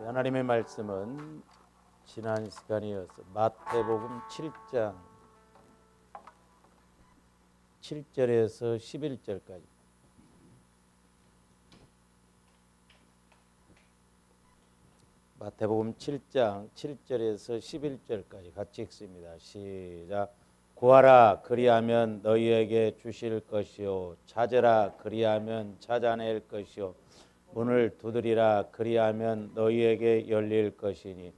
하나님의 말씀은 지난 시간에 이어서 마태복음 7장 7절에서 11절까지 마태복음 7장 7절에서 11절까지 같이 읽습니다. 시작. 구하라 그리하면 너희에게 주실 것이요 찾으라 그리하면 찾아낼 것이요 문을 두드리라 그리하면 너희에게 열릴 것이니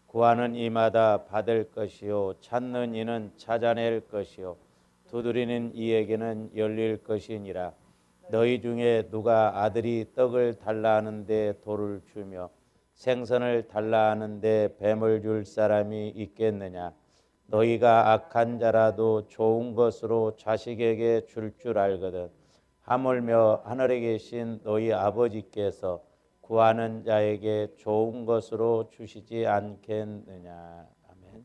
구하는 이마다 받을 것이요 찾는 이는 찾아낼 것이요 두드리는 이에게는 열릴 것이니라. 너희 중에 누가 아들이 떡을 달라 하는데 돌을 주며 생선을 달라 하는데 뱀을 줄 사람이 있겠느냐. 너희가 악한 자라도 좋은 것으로 자식에게 줄 알거든 하물며 하늘에 계신 너희 아버지께서 구하는 자에게 좋은 것으로 주시지 않겠느냐. 아멘.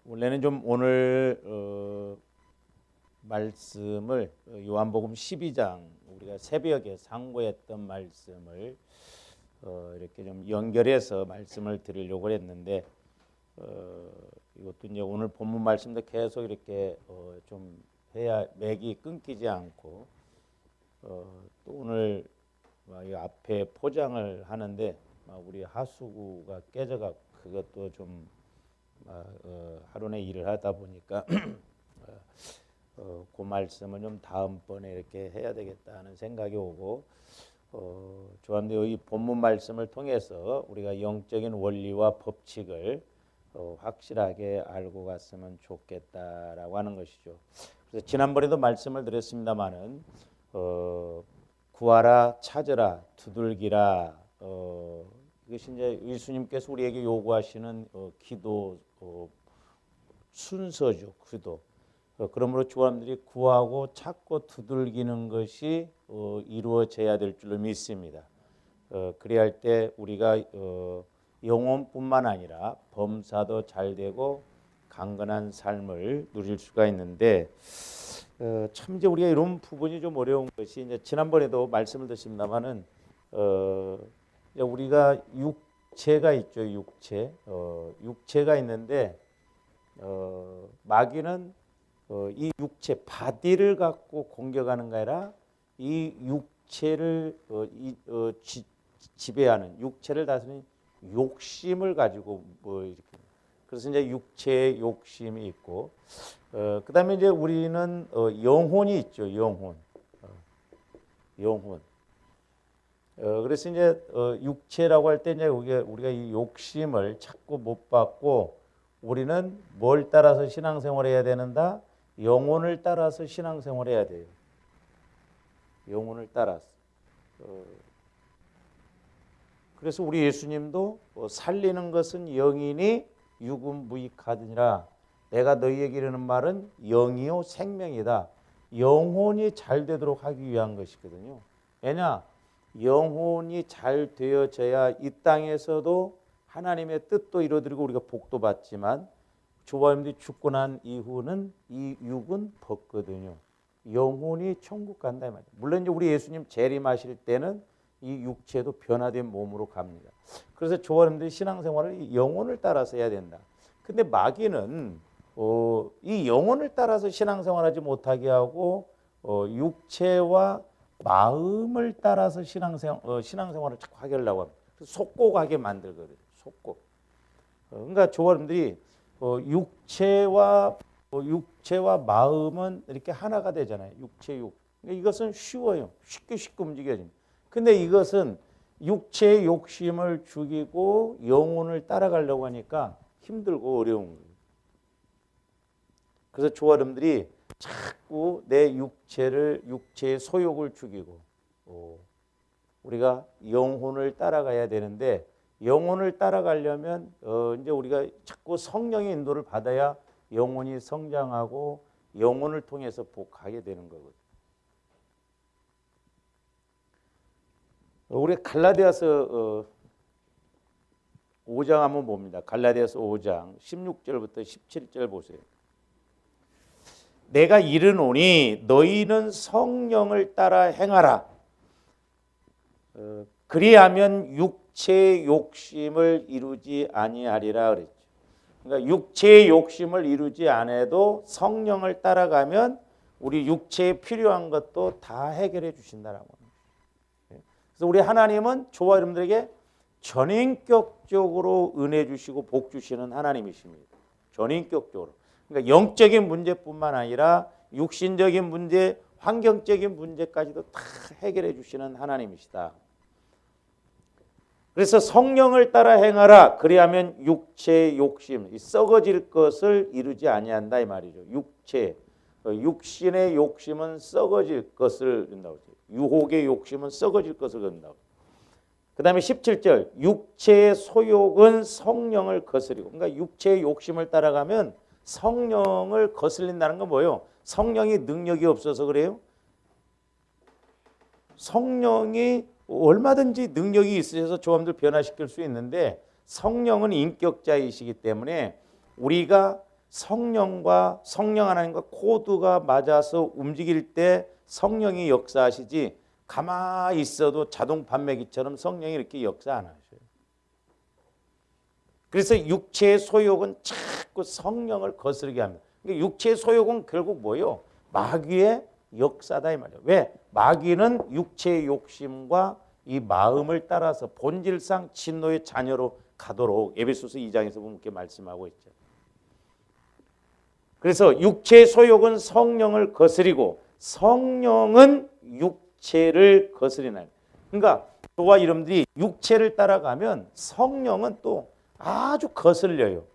원래는 좀 오늘 말씀을 요한복음 12장 우리가 새벽에 상고했던 말씀을 이렇게 좀 연결해서 말씀을 드리려고 했는데 이것도 이제 오늘 본문 말씀도 계속 이렇게 좀 해야 맥이 끊기지 않고 또 오늘 이 앞에 포장을 하는데 우리 하수구가 깨져가 그것도 좀 하루 내 일을 하다 보니까 그 말씀을 좀 다음번에 이렇게 해야 되겠다는 생각이 오고 좋았는데 이 본문 말씀을 통해서 우리가 영적인 원리와 법칙을 확실하게 알고 갔으면 좋겠다라고 하는 것이죠. 그래서 지난번에도 말씀을 드렸습니다마는 구하라 찾으라 두들기라 이것이 이제 예수님께서 우리에게 요구하시는 기도 순서죠. 기도. 그러므로 주님들이 구하고 찾고 두들기는 것이 이루어져야 될 줄로 믿습니다. 그래야 할 때 우리가 영혼뿐만 아니라 범사도 잘 되고 강건한 삶을 누릴 수가 있는데 참 이제 우리가 이런 부분이 좀 어려운 것이 이제 지난번에도 말씀을 드렸습니다만은 우리가 육체가 있죠. 육체가 있는데 마귀는 이 육체 바디를 갖고 공격하는 게 아니라 이 육체를 지배하는 육체를 다스리는 욕심을 가지고 이렇게 그래서 이제 육체의 욕심이 있고 그다음에 이제 우리는 영혼이 있죠. 영혼. 그래서 이제 육체라고 할 때 이제 우리가 이 욕심을 찾고 못 받고 우리는 뭘 따라서 신앙생활해야 되는다? 영혼을 따라서 신앙생활해야 돼요. 영혼을 따라서. 그래서 우리 예수님도 살리는 것은 영이니 육은 무익하느니라. 내가 너희에게 이르는 말은 영이요 생명이다. 영혼이 잘 되도록 하기 위한 것이거든요. 왜냐? 영혼이 잘 되어져야 이 땅에서도 하나님의 뜻도 이루어지고 우리가 복도 받지만 주님들이 죽고 난 이후는 이 육은 벗거든요. 영혼이 천국 간다 이 말이에요. 물론 이제 우리 예수님 재림하실 때는 이 육체도 변화된 몸으로 갑니다. 그래서 조원님들이 신앙생활을 영혼을 따라서 해야 된다. 근데 마귀는 이 영혼을 따라서 신앙생활하지 못하게 하고 육체와 마음을 따라서 신앙생활을 자꾸 하려고 합니다. 속고 가게 만들거든요. 속고. 그러니까 조원님들이 육체와 마음은 이렇게 하나가 되잖아요. 육체. 그러니까 이것은 쉬워요. 쉽게 움직여집니다. 근데 이것은 육체의 욕심을 죽이고 영혼을 따라가려고 하니까 힘들고 어려운 거예요. 그래서 조아름들이 자꾸 내 육체의 소욕을 죽이고 우리가 영혼을 따라가야 되는데 영혼을 따라가려면 이제 우리가 자꾸 성령의 인도를 받아야 영혼이 성장하고 영혼을 통해서 복하게 되는 거거든요. 우리 갈라디아서 5장 한번 봅니다. 갈라디아서 5장 16절부터 17절 보세요. 내가 이르노니 너희는 성령을 따라 행하라. 그리하면 육체의 욕심을 이루지 아니하리라 그랬죠. 그러니까 육체의 욕심을 이루지 않아도 성령을 따라가면 우리 육체에 필요한 것도 다 해결해 주신다라고 합니다. 그래서 우리 하나님은 저와 여러분들에게 전인격적으로 은혜 주시고 복 주시는 하나님이십니다. 전인격적으로. 그러니까 영적인 문제뿐만 아니라 육신적인 문제, 환경적인 문제까지도 다 해결해 주시는 하나님이시다. 그래서 성령을 따라 행하라. 그리하면 육체의 욕심, 썩어질 것을 이루지 아니한다 이 말이죠. 육신의 욕심은 썩어질 것을 이룬다고 했어요. 유혹의 욕심은 썩어질 것을 이룬다고. 그 다음에 17절 육체의 소욕은 성령을 거스리고, 그러니까 육체의 욕심을 따라가면 성령을 거슬린다는 건 뭐예요? 성령이 능력이 없어서 그래요? 성령이 얼마든지 능력이 있으셔서 조함들 변화시킬 수 있는데 성령은 인격자이시기 때문에 우리가 성령과 성령 하나님과 코드가 맞아서 움직일 때 성령이 역사하시지 가만히 있어도 자동 판매기처럼 성령이 이렇게 역사 안 하셔요. 그래서 육체의 소욕은 자꾸 성령을 거스르게 합니다. 그러니까 육체의 소욕은 결국 뭐예요? 마귀의 역사다 이 말이에요. 왜? 마귀는 육체의 욕심과 이 마음을 따라서 본질상 진노의 자녀로 가도록 에베소서 2장에서 보면 이렇게 말씀하고 있죠. 그래서 육체의 소욕은 성령을 거스리고 성령은 육체를 거스리나니. 그러니까 저와 여러분들이 육체를 따라가면 성령은 또 아주 거슬려요.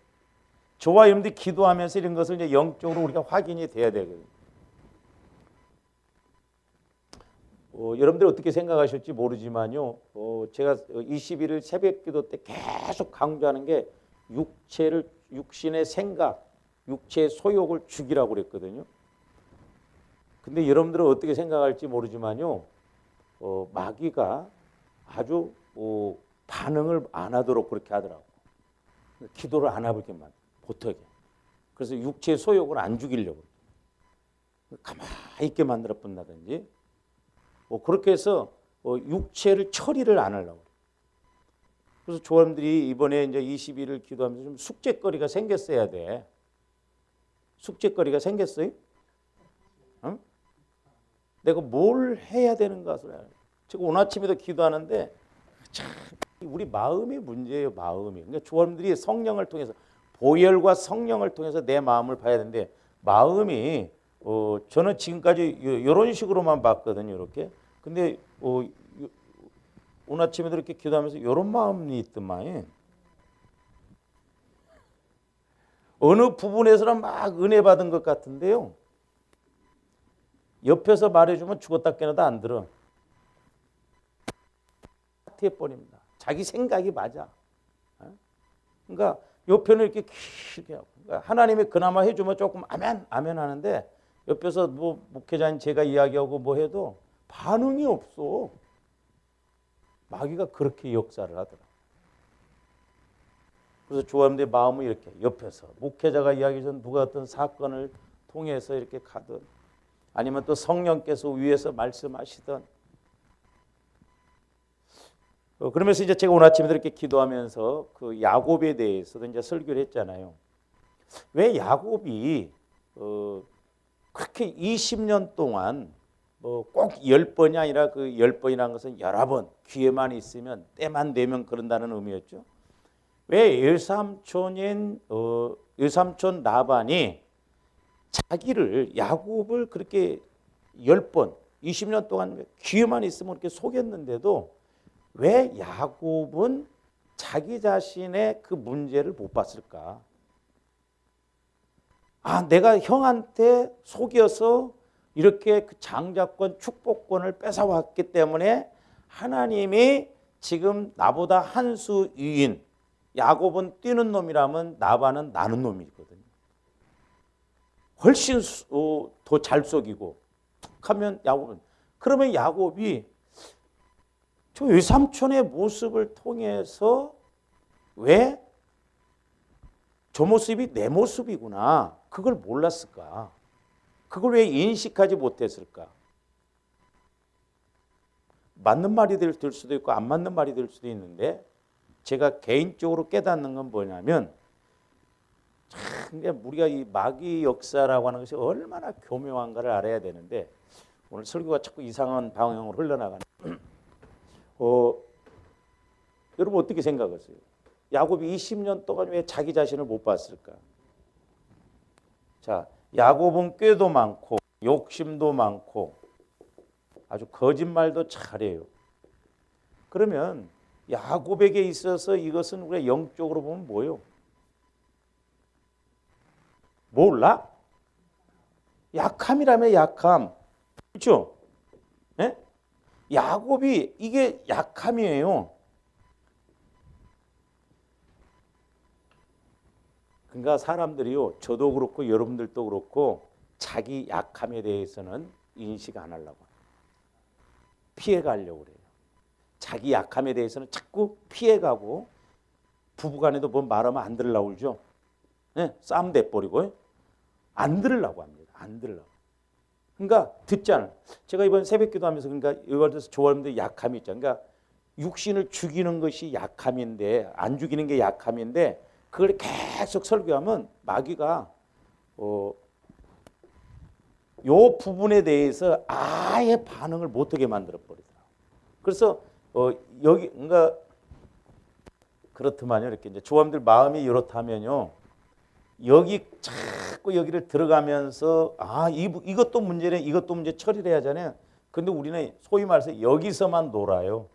저와 여러분들이 기도하면서 이런 것을 이제 영적으로 우리가 확인이 돼야 되거든요. 여러분들 어떻게 생각하실지 모르지만요. 제가 21일 새벽 기도 때 계속 강조하는 게 육신의 생각, 육체의 소욕을 죽이라고 그랬거든요. 근데 여러분들은 어떻게 생각할지 모르지만요. 마귀가 아주 반응을 안 하도록 그렇게 하더라고. 기도를 안 하게 만들어, 못하게. 그래서 육체의 소욕을 안 죽이려고. 가만히 있게 만들어 본다든지. 그렇게 해서 육체를 처리를 안 하려고. 그래서 조원들이 이번에 이제 21일 기도하면서 좀 숙제거리가 생겼어야 돼. 숙제거리가 생겼어요? 응? 내가 뭘 해야 되는 것을 알아요. 제가 오늘 아침에도 기도하는데 참 우리 마음의 문제예요. 마음이. 그러니까 조원들이 성령을 통해서 보혈과 성령을 통해서 내 마음을 봐야 되는데 마음이 저는 지금까지 이런 식으로만 봤거든요. 이렇게. 근데 오늘 아침에도 이렇게 기도하면서 이런 마음이 있더만. 어느 부분에서는 막 은혜 받은 것 같은데요. 옆에서 말해주면 죽었다 깨어나도 안 들어. 해버립니다. 자기 생각이 맞아. 그러니까 옆에는 이렇게 길게 하고. 그러니까 하나님이 그나마 해주면 조금 아멘 아멘 하는데 옆에서 뭐 목회자인 제가 이야기하고 뭐 해도 반응이 없어. 마귀가 그렇게 역사를 하더라. 그래서 조합원들의 마음은 이렇게 옆에서 목회자가 이야기해서 누가 어떤 사건을 통해서 이렇게 가든 아니면 또 성령께서 위에서 말씀하시든 그러면서 이제 제가 오늘 아침에 이렇게 기도하면서 그 야곱에 대해서도 이제 설교를 했잖아요. 왜 야곱이 그렇게 20년 동안 뭐 꼭 10번이 아니라 그 10번이라는 것은 여러 번 기회만 있으면 때만 되면 그런다는 의미였죠. 왜 외삼촌인 외삼촌 라반이 자기를 야곱을 그렇게 10번 20년 동안 기회만 있으면 그렇게 속였는데도 왜 야곱은 자기 자신의 그 문제를 못 봤을까? 내가 형한테 속여서 이렇게 그 장자권, 축복권을 뺏어왔기 때문에 하나님이 지금 나보다 한 수 위인 야곱은 뛰는 놈이라면 라반은 나는 놈이거든요. 훨씬 더 잘 속이고 하면 야곱은 그러면 야곱이 저 외삼촌의 모습을 통해서 왜 저 모습이 내 모습이구나 그걸 몰랐을까? 그걸 왜 인식하지 못했을까? 맞는 말이 될 수도 있고 안 맞는 말이 될 수도 있는데 제가 개인적으로 깨닫는 건 뭐냐면 참 우리가 이 마귀 역사라고 하는 것이 얼마나 교묘한가를 알아야 되는데 오늘 설교가 자꾸 이상한 방향으로 흘러나가는 여러분 어떻게 생각하세요? 야곱이 20년 동안 왜 자기 자신을 못 봤을까? 자, 야곱은 꾀도 많고 욕심도 많고 아주 거짓말도 잘해요. 그러면 야곱에게 있어서 이것은 우리가 영적으로 보면 뭐예요? 몰라? 약함이라며 약함. 그렇죠? 네? 야곱이 이게 약함이에요. 그러니까 사람들이요, 저도 그렇고 여러분들도 그렇고 자기 약함에 대해서는 인식 안 하려고 피해가려고 그래요. 자기 약함에 대해서는 자꾸 피해가고 부부간에도 뭐 말하면 안 들으려고 그러죠. 네? 싸움 돼버리고 안 들으려고 합니다. 안 들으려고. 그러니까 듣잖아요. 제가 이번 새벽기도 하면서 그러니까 이걸 들어서 좋아하는데 약함이 있잖아요. 그러니까 육신을 죽이는 것이 약함인데 안 죽이는 게 약함인데 그걸 계속 설교하면 마귀가 요 부분에 대해서 아예 반응을 못하게 만들어 버리더라고요. 그래서 여기 그러니까 그렇더만요. 이렇게 이제 조함들 마음이 이렇다면요. 여기 자꾸 여기를 들어가면서 이것도 문제네, 이것도 문제 처리를 해야 하잖아요. 근데 우리는 소위 말해서 여기서만 놀아요.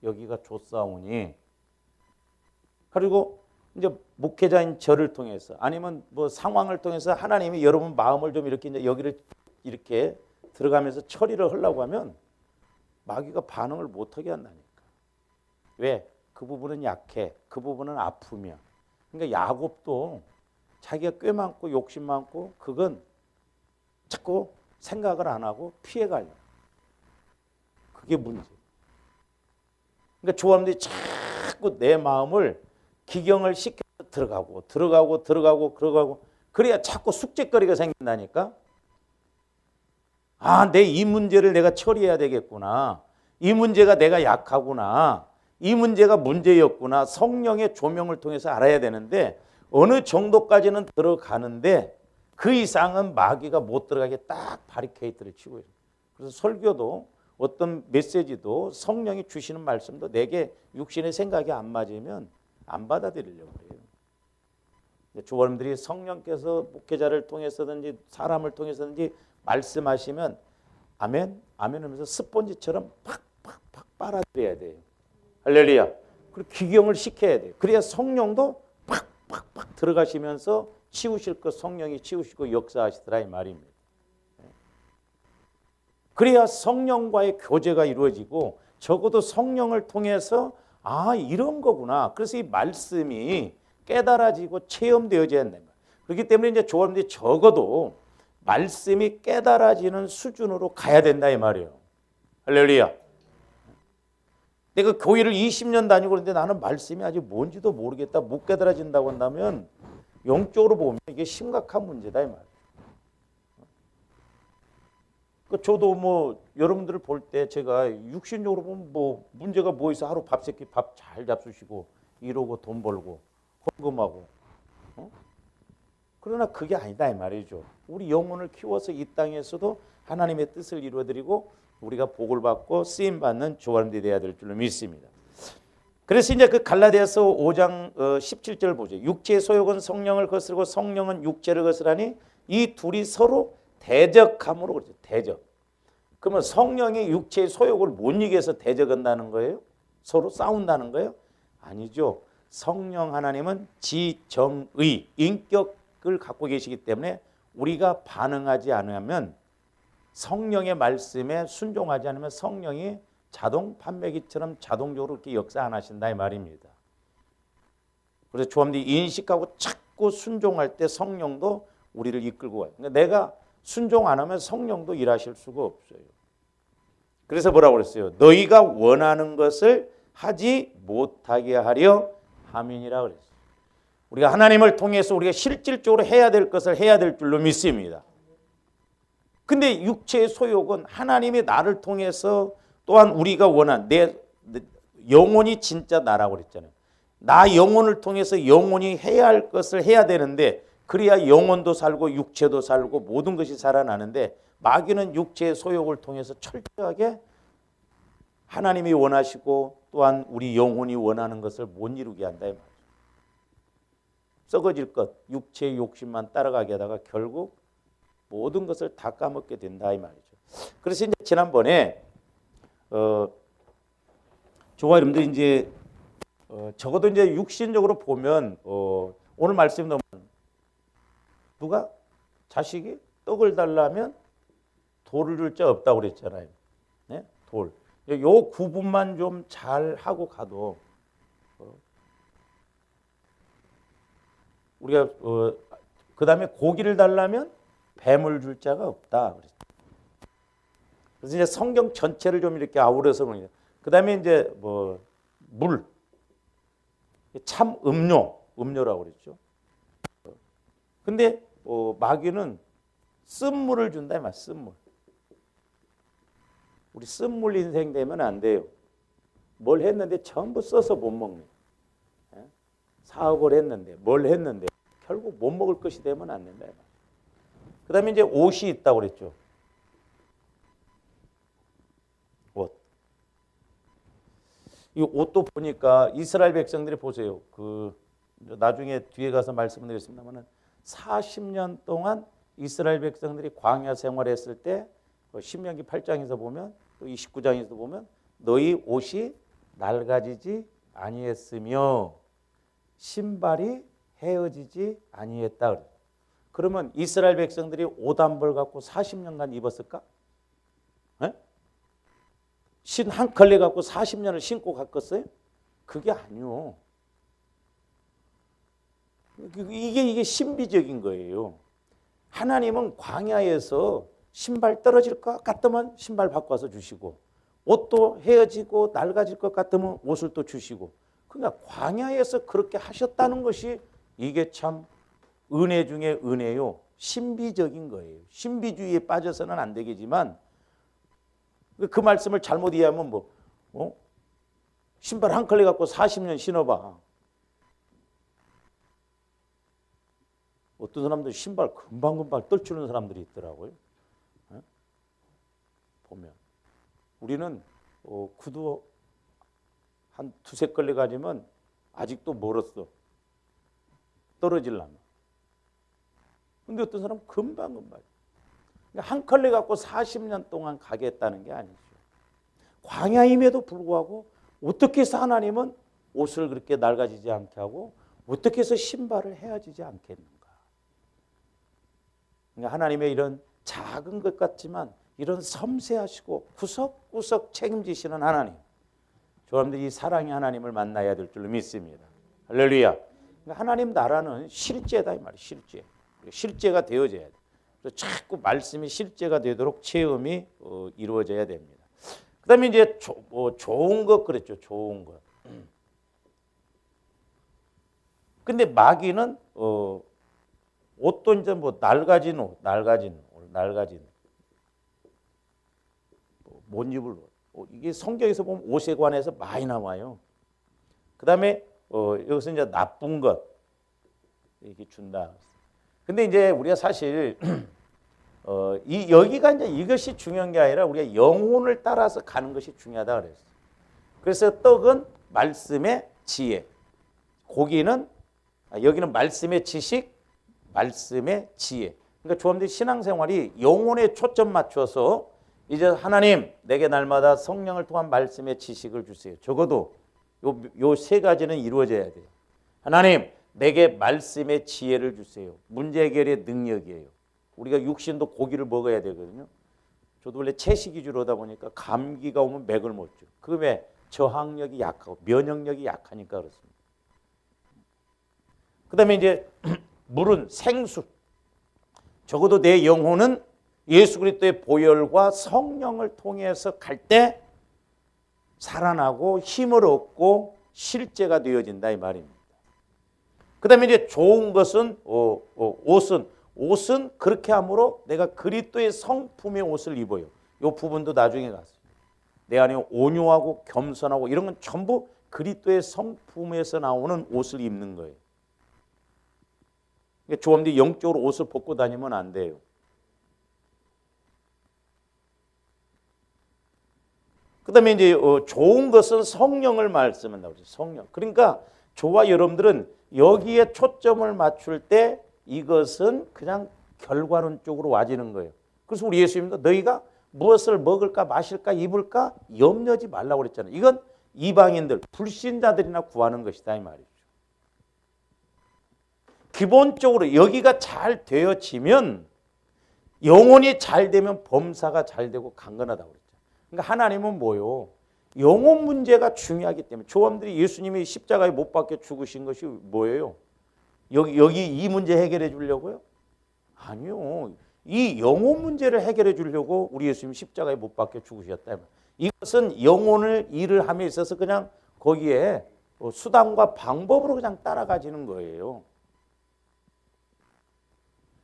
여기가 좋사오니. 그리고 이제 목회자인 저를 통해서 아니면 뭐 상황을 통해서 하나님이 여러분 마음을 좀 이렇게 이제 여기를 이렇게 들어가면서 처리를 하려고 하면 마귀가 반응을 못하게 한다니까. 왜? 그 부분은 약해. 그 부분은 아프며. 그러니까 야곱도 자기가 꽤 많고 욕심 많고 그건 자꾸 생각을 안 하고 피해가려고. 그게 문제. 그러니까 조함들이 자꾸 내 마음을 기경을 시켜서 들어가고 그래야 자꾸 숙제거리가 생긴다니까. 내 이 문제를 내가 처리해야 되겠구나. 이 문제가 내가 약하구나. 이 문제가 문제였구나. 성령의 조명을 통해서 알아야 되는데 어느 정도까지는 들어가는데 그 이상은 마귀가 못 들어가게 딱 바리케이트를 치고 있어요. 그래서 설교도 어떤 메시지도 성령이 주시는 말씀도 내게 육신의 생각이 안 맞으면 안 받아들이려고 해요. 조원님들이 성령께서 목회자를 통해서든지 사람을 통해서든지 말씀하시면 아멘, 아멘 하면서 스폰지처럼 팍팍팍 빨아들여야 돼요. 할렐루야. 그리고 기경을 시켜야 돼요. 그래야 성령도 팍팍팍 들어가시면서 치우실 것 성령이 치우시고 역사하시더라 이 말입니다. 그래야 성령과의 교제가 이루어지고 적어도 성령을 통해서 이런 거구나. 그래서 이 말씀이 깨달아지고 체험되어져야 한다. 그렇기 때문에 이제 조합들이 적어도 말씀이 깨달아지는 수준으로 가야 된다 이 말이에요. 할렐루야. 내가 교회를 20년 다니고 그런데 나는 말씀이 아직 뭔지도 모르겠다. 못 깨달아진다고 한다면 영적으로 보면 이게 심각한 문제다 이 말이에요. 저도 뭐 여러분들을 볼 때 제가 육신적으로 보면 뭐 문제가 뭐 있어. 하루 밥 잘 잡수시고 이러고 돈 벌고 헌금하고 그러나 그게 아니다 이 말이죠. 우리 영혼을 키워서 이 땅에서도 하나님의 뜻을 이루어드리고 우리가 복을 받고 쓰임 받는 조원들이 되어야 될 줄로 믿습니다. 그래서 이제 그 갈라디아서 5장 17절 보죠. 육체의 소욕은 성령을 거스르고 성령은 육체를 거스르니 이 둘이 서로 대적함으로 그러죠. 대적. 그러면 성령이 육체의 소욕을 못 이겨서 대적한다는 거예요? 서로 싸운다는 거예요? 아니죠. 성령 하나님은 지정의, 인격을 갖고 계시기 때문에 우리가 반응하지 않으면 성령의 말씀에 순종하지 않으면 성령이 자동 판매기처럼 자동적으로 이렇게 역사 안 하신다 이 말입니다. 그래서 조함들이 인식하고 자꾸 순종할 때 성령도 우리를 이끌고 가요. 그러니까 내가 순종 안 하면 성령도 일하실 수가 없어요. 그래서 뭐라고 그랬어요? 너희가 원하는 것을 하지 못하게 하려 함이니라 그랬어요. 우리가 하나님을 통해서 우리가 실질적으로 해야 될 것을 해야 될 줄로 믿습니다. 근데 육체의 소욕은 하나님이 나를 통해서 또한 우리가 원한 내 영혼이 진짜 나라고 그랬잖아요. 나 영혼을 통해서 영혼이 해야 할 것을 해야 되는데 그래야 영혼도 살고 육체도 살고 모든 것이 살아나는데 마귀는 육체의 소욕을 통해서 철저하게 하나님이 원하시고 또한 우리 영혼이 원하는 것을 못 이루게 한다 이 말이죠. 썩어질 것, 육체의 욕심만 따라가게 하다가 결국 모든 것을 다 까먹게 된다 이 말이죠. 그래서 이제 지난번에 저와 여러분들 이제 적어도 이제 육신적으로 보면 오늘 말씀 보면 누가 자식이 떡을 달라면 돌을 줄 자 없다고 그랬잖아요. 네? 돌. 요 구분만 좀 잘 하고 가도 우리가 그 다음에 고기를 달라면 뱀을 줄 자가 없다. 그래서 이제 성경 전체를 좀 이렇게 아우러서 보는 거예요. 그 다음에 이제 뭐 물, 참 음료라고 그랬죠. 근데 마귀는 쓴물을 준다 이 말, 쓴물. 우리 쓴물 인생 되면 안 돼요. 뭘 했는데 전부 써서 못 먹는. 사업을 했는데 뭘 했는데 결국 못 먹을 것이 되면 안 된다. 그 다음에 이제 옷이 있다고 그랬죠. 옷. 이 옷도 보니까 이스라엘 백성들이 보세요. 나중에 뒤에 가서 말씀드리겠습니다만 40년 동안 이스라엘 백성들이 광야 생활했을 때 신명기 8장에서 보면 또 29장에서 보면 너희 옷이 낡아지지 아니했으며 신발이 헤어지지 아니했다. 그러면 이스라엘 백성들이 옷 한 벌 갖고 40년간 입었을까? 신 한 컬레 갖고 40년을 신고 갔겠어요? 그게 아니요. 이게 신비적인 거예요. 하나님은 광야에서 신발 떨어질 것 같으면 신발 바꿔서 주시고 옷도 헤어지고 낡아질 것 같으면 옷을 또 주시고 그러니까 광야에서 그렇게 하셨다는 것이 이게 참 은혜 중에 은혜요. 신비적인 거예요. 신비주의에 빠져서는 안 되겠지만 그 말씀을 잘못 이해하면 신발 한 컬레 갖고 40년 신어봐. 어떤 사람들 신발 금방금방 떨치는 사람들이 있더라고요. 보면 우리는 구두 한 두세 컬레 가지면 아직도 멀었어. 떨어지려면. 근데 어떤 사람은 금방금방. 그러니까 한 컬레 갖고 40년 동안 가겠다는 게 아니죠. 광야임에도 불구하고 어떻게 해서 하나님은 옷을 그렇게 낡아지지 않게 하고 어떻게 해서 신발을 헤어지지 않겠는가. 그러니까 하나님의 이런 작은 것 같지만 이런 섬세하시고 구석구석 책임지시는 하나님. 여러분들이 이 사랑의 하나님을 만나야 될 줄로 믿습니다. 할렐루야. 그러니까 하나님 나라는 실제다 이 말이에요. 실제. 실제가 되어져야 돼. 그래서 자꾸 말씀이 실제가 되도록 체험이 이루어져야 됩니다. 그다음에 이제 좋은 것 그랬죠. 좋은 것. 근데 마귀는 옷도 이제 낡아진 옷. 못 입을 옷. 이게 성경에서 보면 옷에 관해서 많이 나와요. 그다음에 여기서 이제 나쁜 것 이렇게 준다. 근데 이제 우리가 사실 여기가 이제 이것이 중요한 게 아니라 우리가 영혼을 따라서 가는 것이 중요하다 그랬어요. 그래서 떡은 말씀의 지혜, 고기는 여기는 말씀의 지식, 말씀의 지혜. 그러니까 조합들 신앙생활이 영혼에 초점 맞춰서 이제 하나님 내게 날마다 성령을 통한 말씀의 지식을 주세요. 적어도 요 세 가지는 이루어져야 돼요. 하나님 내게 말씀의 지혜를 주세요. 문제 해결의 능력이에요. 우리가 육신도 고기를 먹어야 되거든요. 저도 원래 채식 위주로 하다 보니까 감기가 오면 맥을 못 줘. 그게 저항력이 약하고 면역력이 약하니까 그렇습니다. 그 다음에 이제 물은 생수. 적어도 내 영혼은 예수 그리스도의 보혈과 성령을 통해서 갈 때 살아나고 힘을 얻고 실제가 되어진다 이 말입니다. 그 다음에 이제 좋은 것은 옷은 옷은 그렇게 함으로 내가 그리스도의 성품의 옷을 입어요. 이 부분도 나중에 가서 내 안에 온유하고 겸손하고 이런 건 전부 그리스도의 성품에서 나오는 옷을 입는 거예요. 그러니까 조합들이 영적으로 옷을 벗고 다니면 안 돼요. 그다음에 이제 좋은 것은 성령을 말씀한다고 그러죠. 성령. 그러니까 저와 여러분들은 여기에 초점을 맞출 때 이것은 그냥 결과론적으로 와지는 거예요. 그래서 우리 예수님도 너희가 무엇을 먹을까 마실까 입을까 염려하지 말라고 그랬잖아요. 이건 이방인들 불신자들이나 구하는 것이다 이 말이죠. 기본적으로 여기가 잘 되어지면 영혼이 잘 되면 범사가 잘 되고 강건하다고 그랬죠. 그러니까 하나님은 뭐요? 영혼 문제가 중요하기 때문에 조함들이 예수님이 십자가에 못 박혀 죽으신 것이 뭐예요? 여기 이 문제 해결해 주려고요? 아니요. 이 영혼 문제를 해결해 주려고 우리 예수님이 십자가에 못 박혀 죽으셨다. 이것은 영혼을 일을 함에 있어서 그냥 거기에 수단과 방법으로 그냥 따라가지는 거예요.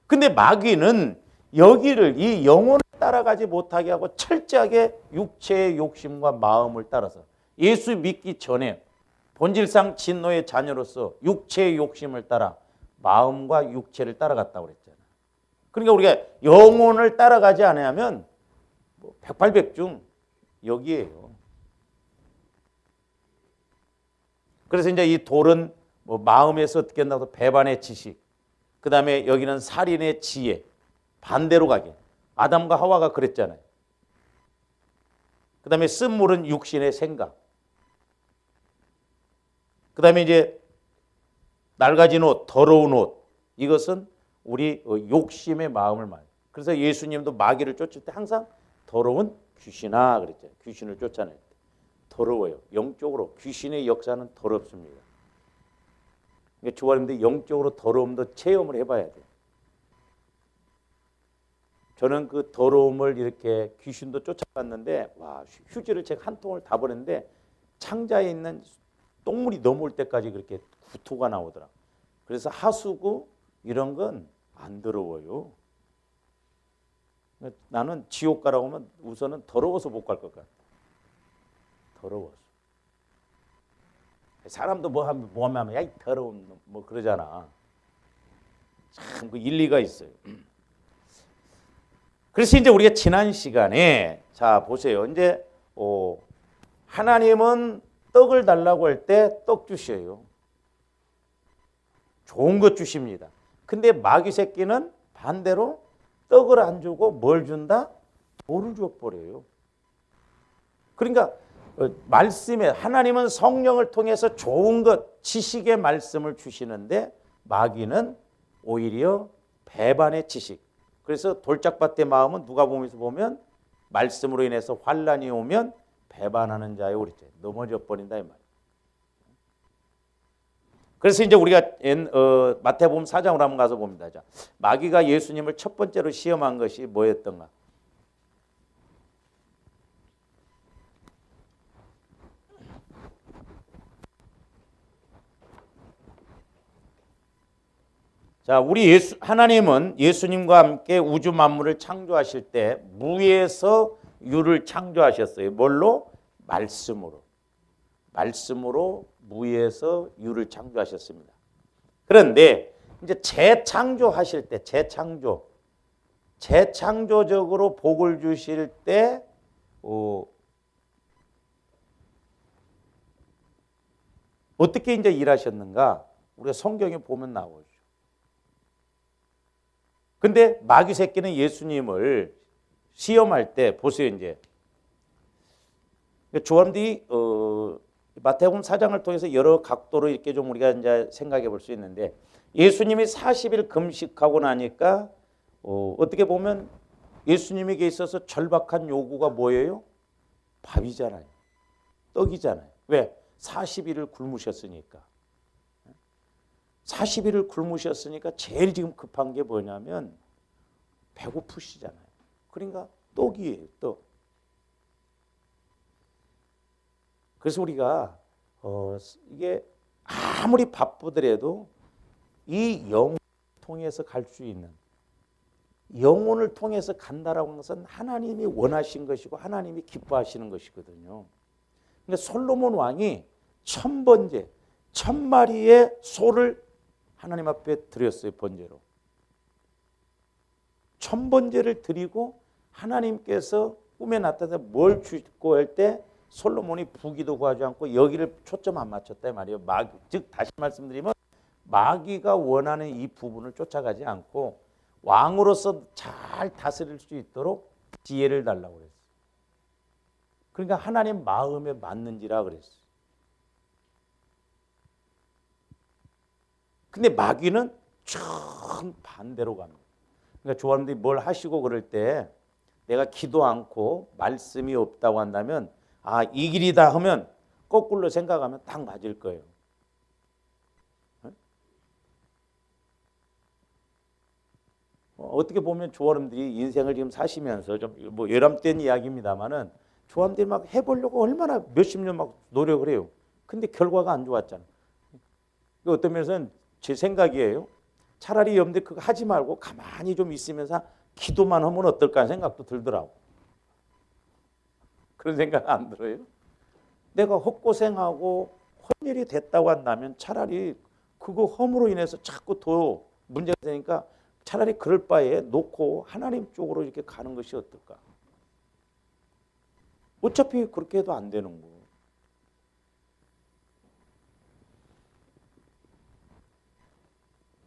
근데 마귀는 여기를 이 영혼을 따라가지 못하게 하고 철저하게 육체의 욕심과 마음을 따라서 예수 믿기 전에 본질상 진노의 자녀로서 육체의 욕심을 따라 마음과 육체를 따라갔다고 그랬잖아요. 그러니까 우리가 영혼을 따라가지 않으면 백발백중 여기에요. 그래서 이제 이 돌은 마음에서 어떻게 한다고 배반의 지식, 그 다음에 여기는 살인의 지혜, 반대로 가게. 아담과 하와가 그랬잖아요. 그 다음에 쓴물은 육신의 생각. 그 다음에 이제 낡아진 옷, 더러운 옷. 이것은 우리 욕심의 마음을 말해요. 그래서 예수님도 마귀를 쫓을 때 항상 더러운 귀신아 그랬잖아요. 귀신을 쫓아낼 때. 더러워요. 영적으로 귀신의 역사는 더럽습니다. 그러니까 주님들 영적으로 더러움도 체험을 해봐야 돼요. 저는 그 더러움을 이렇게 귀신도 쫓아갔는데 와 휴지를 제가 한 통을 다 버렸는데 창자에 있는 똥물이 넘어올 때까지 그렇게 구토가 나오더라. 그래서 하수구 이런 건 안 더러워요. 나는 지옥 가라고 하면 우선은 더러워서 못 갈 것 같아. 더러워서. 사람도 뭐 하면 야 이 더러운 놈 뭐 그러잖아. 참 그 일리가 있어요. 그래서 이제 우리가 지난 시간에 자 보세요. 이제 하나님은 떡을 달라고 할 때 떡 주셔요. 좋은 것 주십니다. 근데 마귀 새끼는 반대로 떡을 안 주고 뭘 준다? 돌을 줘버려요. 그러니까 말씀에 하나님은 성령을 통해서 좋은 것, 지식의 말씀을 주시는데 마귀는 오히려 배반의 지식. 그래서 돌짝밭의 마음은 누가복음에서 보면 말씀으로 인해서 환난이 오면 배반하는 자요 그랬죠. 넘어져 버린다 이 말이에요. 그래서 이제 우리가 마태복음 4장으로 한번 가서 봅니다. 자, 마귀가 예수님을 첫 번째로 시험한 것이 뭐였던가? 자, 우리 하나님은 예수님과 함께 우주 만물을 창조하실 때 무에서 유를 창조하셨어요. 뭘로? 말씀으로. 말씀으로 무에서 유를 창조하셨습니다. 그런데 이제 재창조하실 때 재창조적으로 복을 주실 때 어떻게 이제 일하셨는가? 우리가 성경에 보면 나오죠. 근데 마귀 새끼는 예수님을 시험할 때 보세요. 이제 조함들이 마태복음 4장을 통해서 여러 각도로 이렇게 좀 우리가 이제 생각해 볼 수 있는데 예수님이 40일 금식하고 나니까 어떻게 보면 예수님에게 있어서 절박한 요구가 뭐예요? 밥이잖아요. 떡이잖아요. 왜? 40일을 굶으셨으니까. 40일을 굶으셨으니까 제일 지금 급한 게 뭐냐면 배고프시잖아요. 그러니까 떡이에요. 떡. 그래서 우리가 이게 아무리 바쁘더라도 이 영을 통해서 갈 수 있는 영혼을 통해서 간다라고 하는 것은 하나님이 원하신 것이고 하나님이 기뻐하시는 것이거든요. 그러니까 솔로몬 왕이 1000번째 1000마리의 소를 하나님 앞에 드렸어요. 번제로 1000번제를 드리고 하나님께서 꿈에 나타나서 뭘 주고 할 때 솔로몬이 부귀도 구하지 않고 여기를 초점 안 맞췄다 말이에요. 즉 다시 말씀드리면 마귀가 원하는 이 부분을 쫓아가지 않고 왕으로서 잘 다스릴 수 있도록 지혜를 달라고 그랬어요. 그러니까 하나님 마음에 맞는지라 그랬어요. 근데 마귀는 전 반대로 갑니다. 그러니까 조합원들이 뭘 하시고 그럴 때 내가 기도 않고 말씀이 없다고 한다면 아, 이 길이다 하면 거꾸로 생각하면 딱 맞을 거예요. 어떻게 보면 조합원들이 인생을 지금 사시면서 좀 뭐 열람된 이야기입니다만은 조합원들이 막 해보려고 얼마나 몇십 년 막 노력을 해요. 근데 결과가 안 좋았잖아. 어떤 면에서는 제 생각이에요. 차라리 여러분들 그거 하지 말고 가만히 좀 있으면서 기도만 하면 어떨까 하는 생각도 들더라고. 그런 생각 안 들어요? 내가 헛고생하고 헛일이 됐다고 한다면 차라리 그거 험으로 인해서 자꾸 더 문제가 되니까 차라리 그럴 바에 놓고 하나님 쪽으로 이렇게 가는 것이 어떨까? 어차피 그렇게 해도 안 되는 거.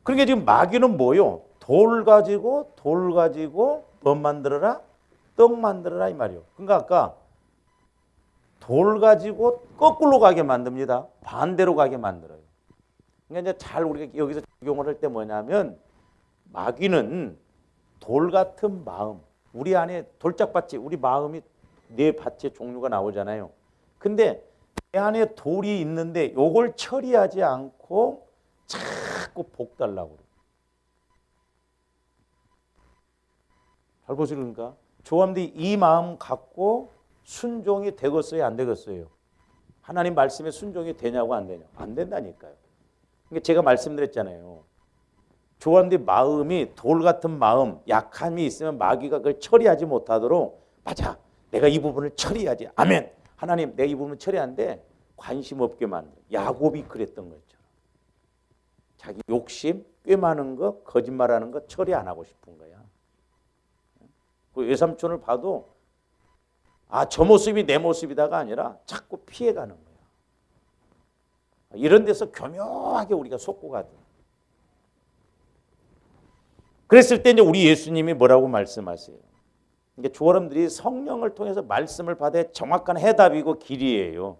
그러니까 지금 마귀는 뭐요? 돌 가지고 뭐 만들어라? 떡 만들어라 이 말이요. 그러니까 아까 돌 가지고 거꾸로 가게 만듭니다. 반대로 가게 만들어요. 그러니까 이제 잘 우리가 여기서 적용을 할 때 뭐냐면 마귀는 돌 같은 마음, 우리 안에 돌짝밭이 우리 마음이 네 밭의 종류가 나오잖아요. 근데 내 안에 돌이 있는데 요걸 처리하지 않고 자꾸 복 달라고 그래요. 잘 보시는가? 조함들이 이 마음 갖고 순종이 되겠어요? 안 되겠어요? 하나님 말씀에 순종이 되냐고 안 되냐고? 안 된다니까요. 그러니까 제가 말씀드렸잖아요. 조함들이 마음이 돌 같은 마음, 약함이 있으면 마귀가 그걸 처리하지 못하도록 맞아, 내가 이 부분을 처리해야지. 아멘. 하나님 내가 이 부분을 처리하는데 관심 없게 만들어. 야곱이 그랬던 것처럼. 자기 욕심, 꽤 많은 거, 거짓말하는 거 처리 안 하고 싶은 거야. 그 외삼촌을 봐도 아, 저 모습이 내 모습이다가 아니라 자꾸 피해가는 거야. 이런 데서 교묘하게 우리가 속고 가든. 그랬을 때 이제 우리 예수님이 뭐라고 말씀하세요? 그러니까 조원들이 성령을 통해서 말씀을 받아야 정확한 해답이고 길이에요.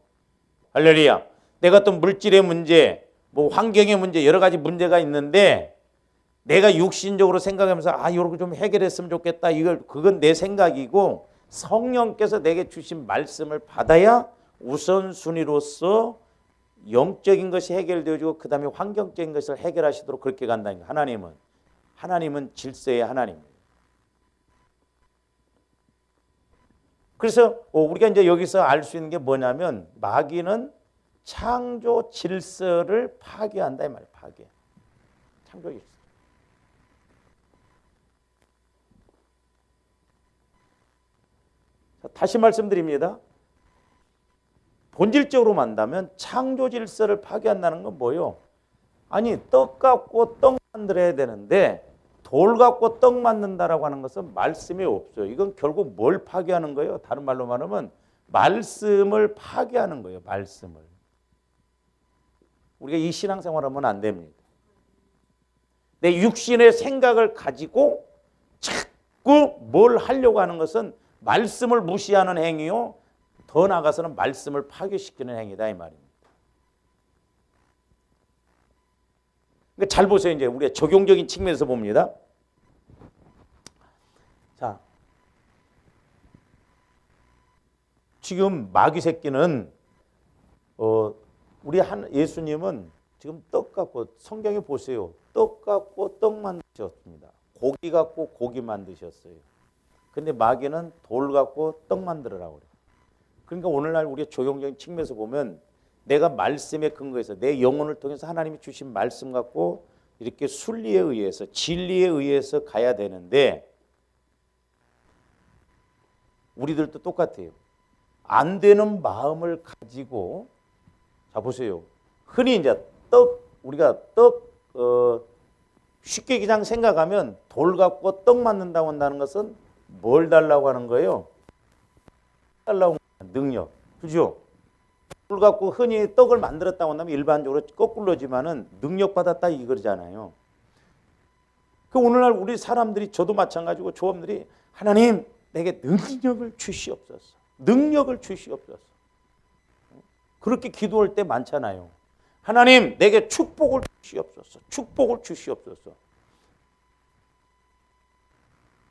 할렐루야. 내가 어떤 물질의 문제, 뭐 환경의 문제, 여러 가지 문제가 있는데 내가 육신적으로 생각하면서 아, 이런 거 좀 해결했으면 좋겠다. 그건 내 생각이고 성령께서 내게 주신 말씀을 받아야 우선순위로서 영적인 것이 해결되어지고 그 다음에 환경적인 것을 해결하시도록 그렇게 간다는 거예요. 하나님은 질서의 하나님입니다. 그래서 우리가 이제 여기서 알 수 있는 게 뭐냐면 마귀는 창조 질서를 파괴한다 이 말이에요. 파괴. 창조 질서. 다시 말씀드립니다. 본질적으로 만다면 창조 질서를 파괴한다는 건 뭐예요? 아니, 떡 갖고 떡 만들어야 되는데 돌 갖고 떡 만든다라고 하는 것은 말씀이 없어요. 이건 결국 뭘 파괴하는 거예요? 다른 말로 말하면 말씀을 파괴하는 거예요. 말씀을. 우리가 이 신앙생활하면 안 됩니다. 내 육신의 생각을 가지고 자꾸 뭘 하려고 하는 것은 말씀을 무시하는 행위요. 더 나아가서는 말씀을 파괴시키는 행위다 이 말입니다. 그러니까 잘 보세요. 이제 우리가 적용적인 측면에서 봅니다. 자, 지금 마귀 새끼는 우리 예수님은 지금 떡 갖고 성경에 보세요. 떡 갖고 떡 만드셨습니다. 고기 갖고 고기 만드셨어요. 근데 마귀는 돌 갖고 떡 만들으라고 그래요. 그러니까 오늘날 우리가 적용적인 측면에서 보면 내가 말씀에 근거해서 내 영혼을 통해서 하나님이 주신 말씀 갖고 이렇게 순리에 의해서 진리에 의해서 가야 되는데 우리들도 똑같아요. 안 되는 마음을 가지고, 자 보세요. 흔히 이제 우리가 쉽게 그냥 생각하면 돌 갖고 떡 만든다고 한다는 것은 뭘 달라고 하는 거예요? 달라고 하는 능력. 그죠? 돌 갖고 흔히 떡을 만들었다고 한다면 일반적으로 거꾸로지만은 능력 받았다 이거잖아요. 그 오늘날 우리 사람들이, 저도 마찬가지고 조업들이, 하나님 내게 능력을 주시옵소서. 능력을 주시옵소서. 그렇게 기도할 때 많잖아요. 하나님 내게 축복을 주시옵소서. 축복을 주시옵소서.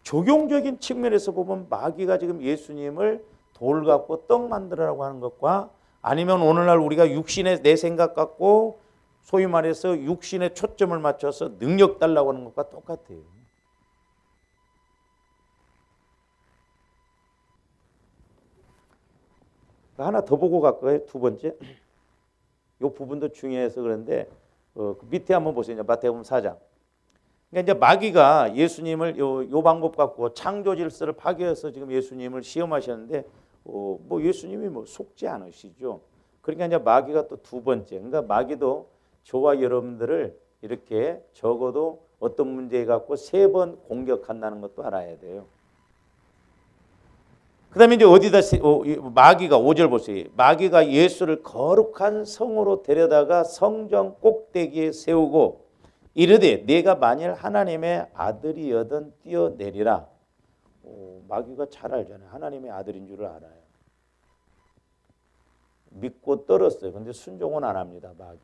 적용적인 측면에서 보면 마귀가 지금 예수님을 돌 갖고 떡 만들으라고 하는 것과, 아니면 오늘날 우리가 육신의 내 생각 갖고 소위 말해서 육신에 초점을 맞춰서 능력 달라고 하는 것과 똑같아요. 하나 더 보고 갈까요? 두 번째. 이 부분도 중요해서 그런데 밑에 한번 보세요. 마태복음 4장. 그러니까 이제 마귀가 예수님을 요 방법 갖고 창조 질서를 파괴해서 지금 예수님을 시험하셨는데 뭐 예수님이 뭐 속지 않으시죠. 그러니까 이제 마귀가 또 두 번째. 그러니까 마귀도 저와 여러분들을 이렇게 적어도 어떤 문제 갖고 3번 공격한다는 것도 알아야 돼요. 그 다음에 이제 어디다, 마귀가 5절 보세요. 마귀가 예수를 거룩한 성으로 데려다가 성전 꼭대기에 세우고 이르되 네가 만일 하나님의 아들이여든 뛰어내리라. 마귀가 잘 알잖아요. 하나님의 아들인 줄을 알아요. 믿고 떨었어요. 근데 순종은 안 합니다. 마귀.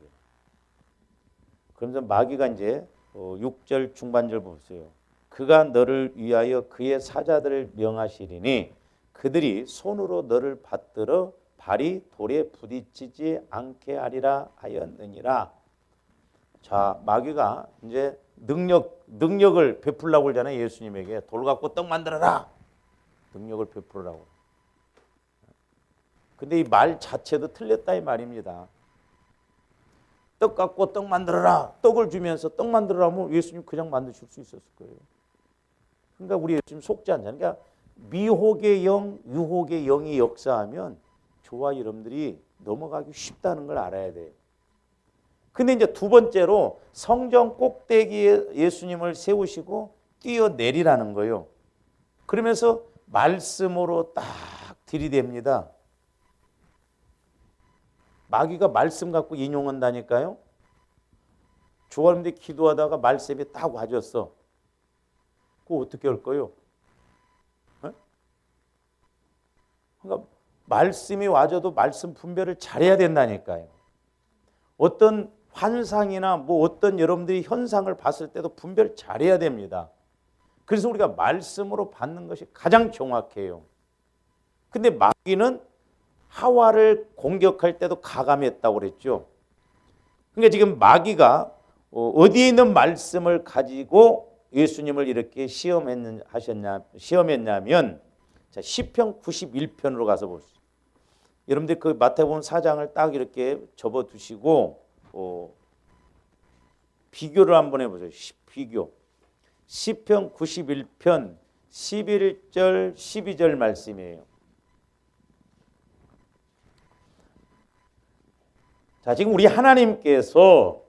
그러면서 마귀가 이제 6절 중반절 보세요. 그가 너를 위하여 그의 사자들을 명하시리니 그들이 손으로 너를 받들어 발이 돌에 부딪히지 않게 하리라 하였느니라. 자, 마귀가 이제 능력을 베풀라고 그러잖아요. 예수님에게 돌 갖고 떡 만들어라. 능력을 베풀라고. 근데 이 말 자체도 틀렸다 이 말입니다. 떡 갖고 떡 만들어라. 떡을 주면서 떡 만들어라면 예수님 그냥 만드실 수 있었을 거예요. 그러니까 우리 예수님 속지 않잖아요. 그러니까 미혹의 영, 유혹의 영이 역사하면 저와 여러분들이 넘어가기 쉽다는 걸 알아야 돼요. 근데 이제 두 번째로 성전 꼭대기에 예수님을 세우시고 뛰어내리라는 거예요. 그러면서 말씀으로 딱 들이댑니다. 마귀가 말씀 갖고 인용한다니까요. 저와 여러분들이 기도하다가 말씀이 딱 와졌어. 그거 어떻게 할 거예요? 그러니까 말씀이 와줘도 말씀 분별을 잘해야 된다니까요. 어떤 환상이나 뭐 어떤 여러분들이 현상을 봤을 때도 분별 잘해야 됩니다. 그래서 우리가 말씀으로 받는 것이 가장 정확해요. 근데 마귀는 하와를 공격할 때도 가감했다고 그랬죠. 그러니까 지금 마귀가 어디에 있는 말씀을 가지고 예수님을 이렇게 시험했냐면 자, 시편 91편으로 가서 보세요. 여러분들 그 마태복음 4장을 딱 이렇게 접어두시고 비교를 한번 해보세요. 비교. 시편 91편 11절 12절 말씀이에요. 자, 지금 우리 하나님께서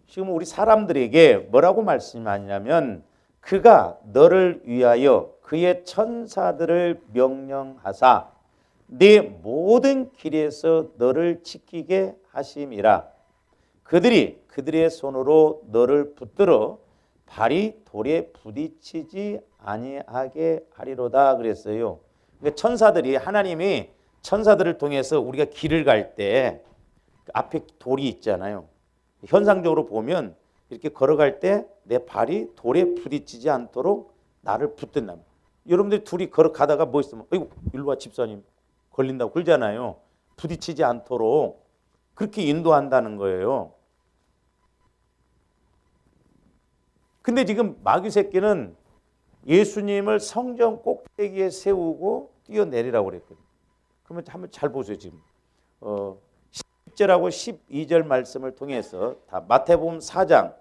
지금 우리 사람들에게 뭐라고 말씀하냐면 그가 너를 위하여 그의 천사들을 명령하사 네 모든 길에서 너를 지키게 하심이라. 그들이 그들의 손으로 너를 붙들어 발이 돌에 부딪히지 아니하게 하리로다 그랬어요. 그러니까 천사들이, 하나님이 천사들을 통해서 우리가 길을 갈 때 앞에 돌이 있잖아요. 현상적으로 보면 이렇게 걸어갈 때 내 발이 돌에 부딪히지 않도록 나를 붙든다. 여러분들이 둘이 걸어가다가 뭐 있으면 어이구 일로 와 집사님 걸린다고 그러잖아요. 부딪히지 않도록 그렇게 인도한다는 거예요. 근데 지금 마귀 새끼는 예수님을 성전 꼭대기에 세우고 뛰어내리라고 그랬거든요. 그러면 한번 잘 보세요. 지금 10절하고 12절 말씀을 통해서 다 마태복음 4장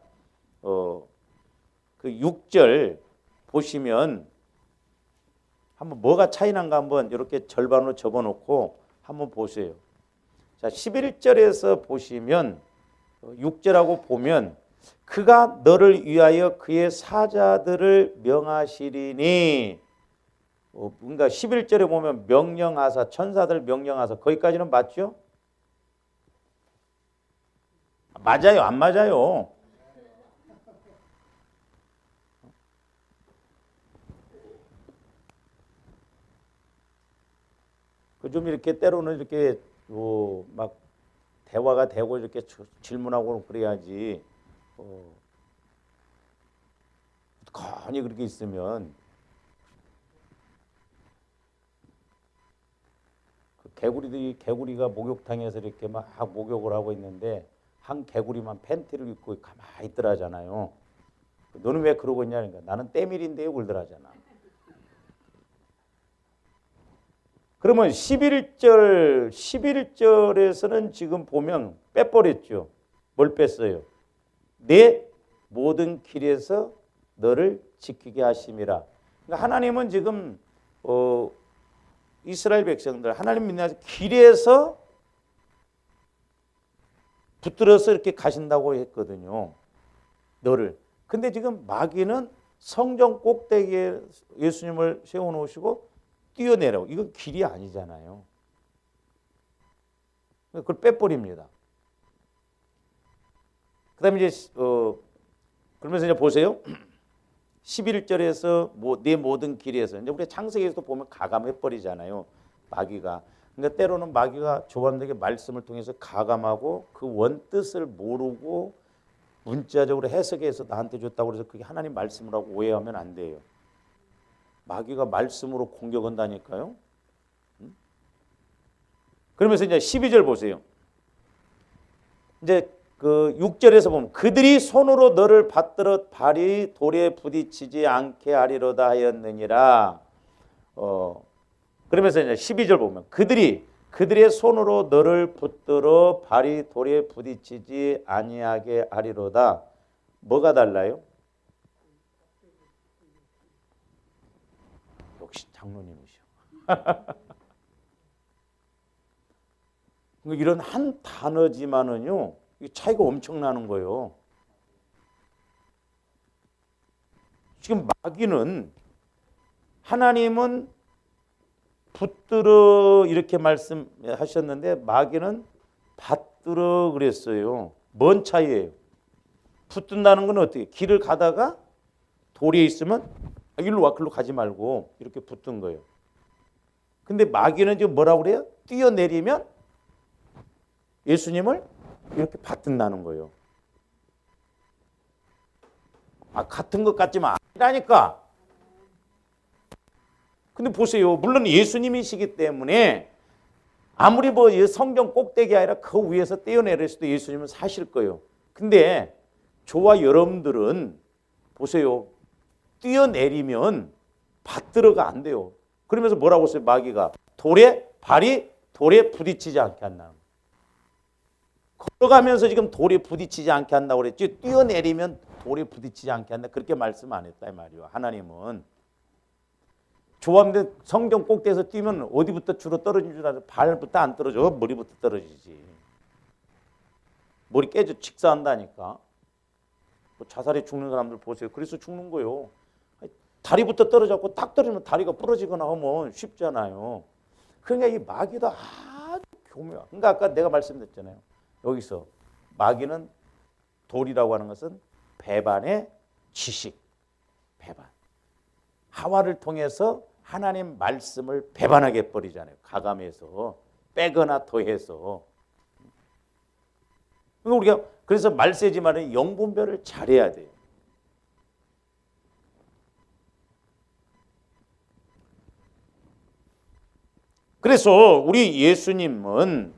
그 6절 보시면 한번 뭐가 차이 난가 한번 이렇게 절반으로 접어놓고 한번 보세요. 자, 11절에서 보시면 6절하고 보면 그가 너를 위하여 그의 사자들을 명하시리니, 그러니까 11절에 보면 명령하사, 천사들 명령하사, 거기까지는 맞죠? 맞아요, 안 맞아요? 그 좀 이렇게 때로는 이렇게 막 대화가 되고 이렇게 질문하고 그래야지. 가만히 그렇게 있으면 그 개구리가 목욕탕에서 이렇게 막 목욕을 하고 있는데 한 개구리만 팬티를 입고 가만히 있더라잖아요. 너는 왜 그러고 있냐니까 나는 때밀인데요 그러더라잖아. 그러면 11절에서는 지금 보면 빼버렸죠. 뭘 뺐어요? 내 모든 길에서 너를 지키게 하심이라. 그러니까 하나님은 지금 이스라엘 백성들 하나님 믿는 길에서 붙들어서 이렇게 가신다고 했거든요. 너를. 근데 지금 마귀는 성전 꼭대기에 예수님을 세워놓으시고 뛰어내라고. 이건 길이 아니잖아요. 그걸 빼버립니다. 그 다음에 이제, 그러면서 이제 보세요. 11절에서 내 모든 길에서. 이제 우리 창세기에서도 보면 가감해버리잖아요. 마귀가. 그러니까 때로는 마귀가 조반에게 말씀을 통해서 가감하고 그 원뜻을 모르고 문자적으로 해석해서 나한테 줬다고 해서 그게 하나님 말씀이라고 오해하면 안 돼요. 마귀가 말씀으로 공격한다니까요. 그러면서 이제 12절 보세요. 이제 그 6절에서 보면 그들이 손으로 너를 받들어 발이 돌에 부딪히지 않게 하리로다 하였느니라. 그러면서 이제 12절 보면 그들의 손으로 너를 붙들어 발이 돌에 부딪히지 아니하게 하리로다. 뭐가 달라요? 역시 장로님이셔. 이런 한 단어지만은요, 차이가 엄청나는 거예요. 지금 마귀는 하나님은 붙들어 이렇게 말씀하셨는데 마귀는 받들어 그랬어요. 뭔 차이예요? 붙든다는 건 어떻게? 길을 가다가 돌이 있으면 일로 와, 글로 가지 말고 이렇게 붙든 거예요. 근데 마귀는 지금 뭐라고 그래요? 뛰어내리면 예수님을 이렇게 받든다는 거예요. 같은 것 같지만 아니라니까. 근데 보세요. 물론 예수님이시기 때문에 아무리 성경 꼭대기 아니라 그 위에서 떼어내릴 수도 예수님은 사실 거예요. 근데 저와 여러분들은 보세요. 뛰어내리면 받들어가 안 돼요. 그러면서 뭐라고 했어요? 마귀가 발이 돌에 부딪히지 않게 한다는 거예요. 걸어가면서 지금 돌에 부딪히지 않게 한다고 그랬지 뛰어내리면 돌에 부딪히지 않게 한다 그렇게 말씀 안 했다 이 말이에요. 하나님은 좋아하는데 성경 꼭대기에서 뛰면 어디부터 주로 떨어진 줄 알아요? 발부터 안 떨어져. 머리부터 떨어지지. 머리 깨져 직사한다니까. 자살해 죽는 사람들 보세요. 그래서 죽는 거예요. 다리부터 떨어졌고 딱 떨어지면 다리가 부러지거나 하면 쉽잖아요. 그러니까 이 마귀도 아주 교묘해. 그러니까 아까 내가 말씀드렸잖아요. 여기서 마귀는 돌이라고 하는 것은 배반의 지식. 배반. 하와를 통해서 하나님 말씀을 배반하게 해버리잖아요. 가감해서 빼거나 더해서. 우리가 그래서 말세지만은 영분별을 잘해야 돼요. 그래서 우리 예수님은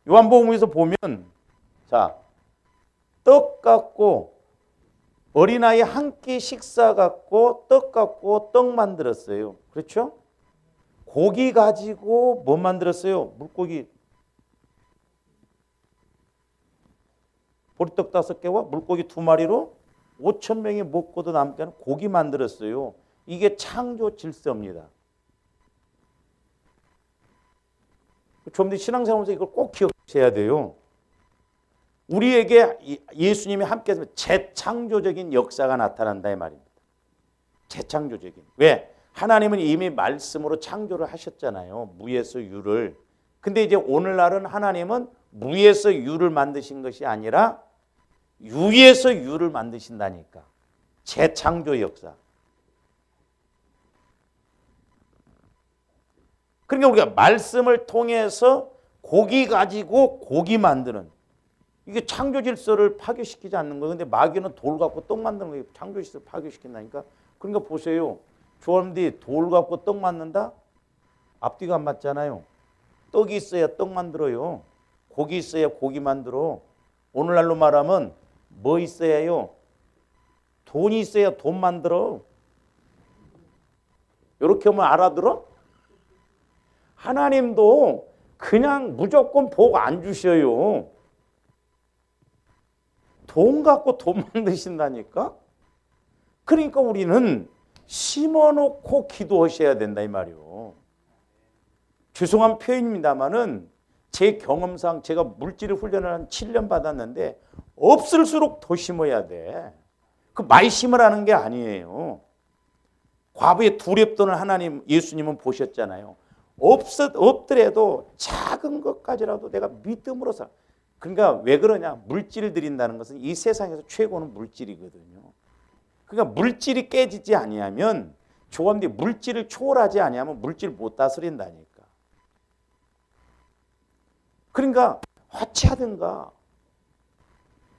요한복음에서 보면 자 떡 갖고 어린아이 한 끼 식사 갖고 떡 갖고 떡 만들었어요. 그렇죠? 고기 가지고 뭐 만들었어요? 물고기. 보리떡 5개와 물고기 2마리로 5천 명이 먹고도 남지 않은 고기 만들었어요. 이게 창조 질서입니다. 좀 더 신앙생활에서 이걸 꼭 기억하셔야 돼요. 우리에게 예수님이 함께해서 재창조적인 역사가 나타난다 이 말입니다. 재창조적인. 왜? 하나님은 이미 말씀으로 창조를 하셨잖아요. 무에서 유를. 근데 이제 오늘날은 하나님은 무에서 유를 만드신 것이 아니라 유에서 유를 만드신다니까. 재창조 역사. 그러니까 우리가 말씀을 통해서 고기 가지고 고기 만드는 이게 창조 질서를 파괴시키지 않는 거예요. 근데 마귀는 돌 갖고 떡 만드는 거예요. 창조 질서를 파괴시킨다니까. 그러니까 보세요. 조원들이 돌 갖고 떡 만든다? 앞뒤가 안 맞잖아요. 떡이 있어야 떡 만들어요. 고기 있어야 고기 만들어. 오늘날로 말하면 뭐 있어야요? 돈이 있어야 돈 만들어. 이렇게 하면 알아들어? 하나님도 그냥 무조건 복 안 주셔요. 돈 갖고 돈 만드신다니까? 그러니까 우리는 심어놓고 기도하셔야 된다 이 말이요. 죄송한 표현입니다마는 제 경험상 제가 물질 훈련을 한 7년 받았는데 없을수록 더 심어야 돼. 그 많이 심으라는 게 아니에요. 과부의 두렵도는 하나님 예수님은 보셨잖아요. 없더라도 작은 것까지라도 내가 믿음으로 살. 그러니까 왜 그러냐? 물질을 드린다는 것은 이 세상에서 최고는 물질이거든요. 그러니까 물질이 깨지지 아니하면 조언들이 물질을 초월하지 아니하면 물질 못 다스린다니까. 그러니까 어찌하든가